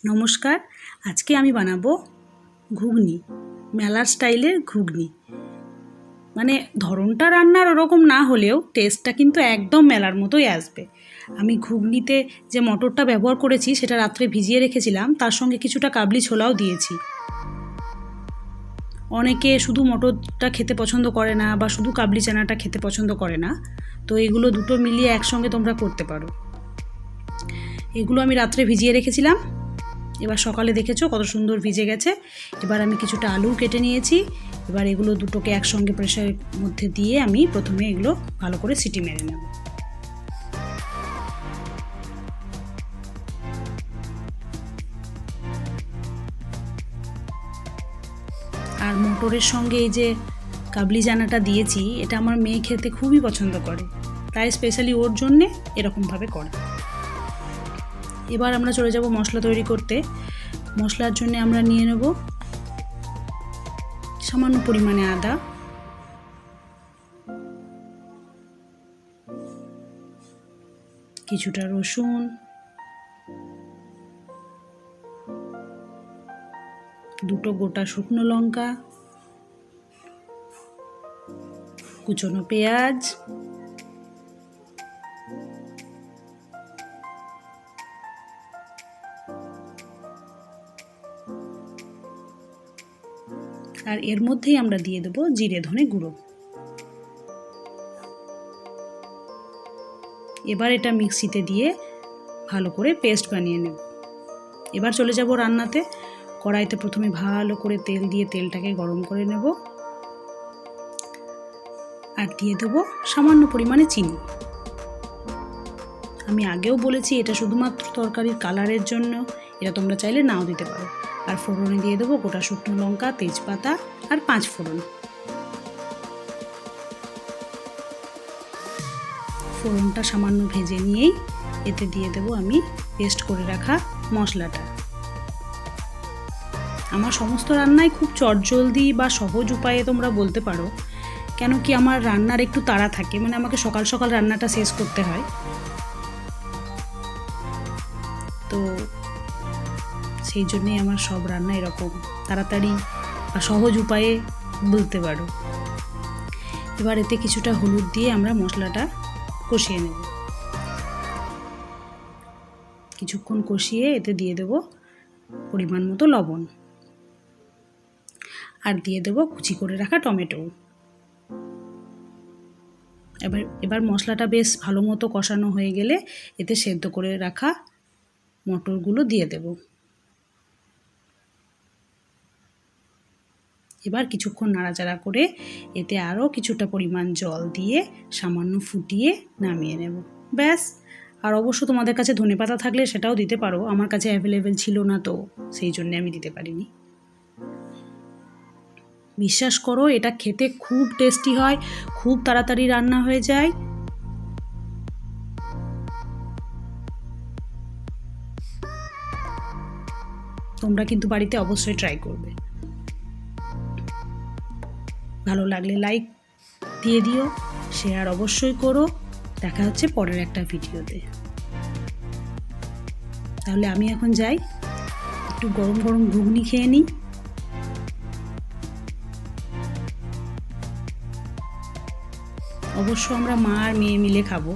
নমস্কার, আজকে আমি বানাবো ঘুগনি, মেলার স্টাইলের ঘুগনি। মানে ধরনটা রান্নার ওরকম না হলেও টেস্টটা কিন্তু একদম মেলার মতোই আসবে। আমি ঘুগনিতে যে মটরটা ব্যবহার করেছি সেটা রাত্রে ভিজিয়ে রেখেছিলাম, তার সঙ্গে কিছুটা কাবলি ছোলাও দিয়েছি। অনেকে শুধু মটরটা খেতে পছন্দ করে না বা শুধু কাবলি চানাটা খেতে পছন্দ করে না, তো এগুলো দুটো মিলিয়ে একসঙ্গে তোমরা করতে পারো। এগুলো আমি রাত্রে ভিজিয়ে রেখেছিলাম, এবার সকালে দেখেছো কত সুন্দর ভিজে গেছে। এবার আমি কিছুটা আলু কেটে নিয়েছি। এবার এগুলো দুটোকে একসঙ্গে প্রেসারের মধ্যে দিয়ে আমি প্রথমে এগুলো ভালো করে সিটি মেরে নেব। আর মটরের সঙ্গে এই যে কাবলি চানাটা দিয়েছি, এটা আমার মেয়ে খেতে খুবই পছন্দ করে, তাই স্পেশালি ওর জন্যে এরকমভাবে করা। এবার আমরা চলে যাব মশলা তৈরি করতে। মশলার জন্য আমরা নিয়ে নেব সামান্য পরিমাণে আদা, কিছুটা রসুন, দুটো গোটা শুকনো লঙ্কা, কুচনো পেঁয়াজ, আর এর মধ্যেই আমরা দিয়ে দেবো জিরে ধনে গুঁড়ো। এবার এটা মিক্সিতে দিয়ে ভালো করে পেস্ট বানিয়ে নেব। এবার চলে যাব রান্নাতে। কড়াইতে প্রথমে ভালো করে তেল দিয়ে তেলটাকে গরম করে নেব, আর দিয়ে দেবো সামান্য পরিমাণে চিনি। আমি আগেও বলেছি এটা শুধুমাত্র তরকারির কালারের জন্য, এটা তোমরা চাইলে নাও দিতে পারো। আর ফোড়নে দিয়ে দেবো গোটা শুকনো লঙ্কা, তেজপাতা আর 5 ফোড়ন। ফোড়নটা সামান্য ভেজে নিয়েই এতে দিয়ে দেবো আমি পেস্ট করে রাখা মশলাটা। আমার সমস্ত রান্নাই খুব চটজলদি বা সহজ উপায়ে তোমরা বলতে পারো, কেন কি আমার রান্নার একটু তাড়া থাকে, মানে আমাকে সকাল সকাল রান্নাটা শেষ করতে হয়। তো সেই জন্যেই আমার সব রান্না এরকম তাড়াতাড়ি বা সহজ উপায়ে বলতে পারো। এবার এতে কিছুটা হলুদ দিয়ে আমরা মশলাটা কষিয়ে নেব। কিছুক্ষণ কষিয়ে এতে দিয়ে দেব পরিমাণ মতো লবণ, আর দিয়ে দেব কুচি করে রাখা টমেটো। এবার মশলাটা বেশ ভালো মতো কষানো হয়ে গেলে এতে সেদ্ধ করে রাখা মটরগুলো দিয়ে দেব। এবার কিছুক্ষণ নাড়াচাড়া করে এতে আরও কিছুটা পরিমাণ জল দিয়ে সামান্য ফুটিয়ে নামিয়ে নেব। ব্যাস। আর অবশ্য তোমাদের কাছে ধনেপাতা থাকলে সেটাও দিতে পারো, আমার কাছে অ্যাভেলেবেল ছিল না, তো সেই জন্য আমি দিতে পারিনি। বিশ্বাস করো এটা খেতে খুব টেস্টি হয়, খুব তাড়াতাড়ি রান্না হয়ে যায়। তোমরা কিন্তু বাড়িতে অবশ্যই ট্রাই করবে। ভালো লাগলে লাইক দিয়ে দিও, শেয়ার অবশ্যই করো। দেখা হচ্ছে পরের একটা ভিডিওতে। তাহলে আমি এখন যাই, একটু গরম গরম ঘুগনি খেয়ে নিই। অবশ্য আমরা মা আর মেয়ে মিলে খাবো।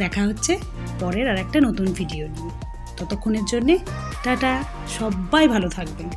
দেখা হচ্ছে পরের আর একটা নতুন ভিডিও নিয়ে। ততক্ষণের জন্যে টাটা, সবাই ভালো থাকবেন।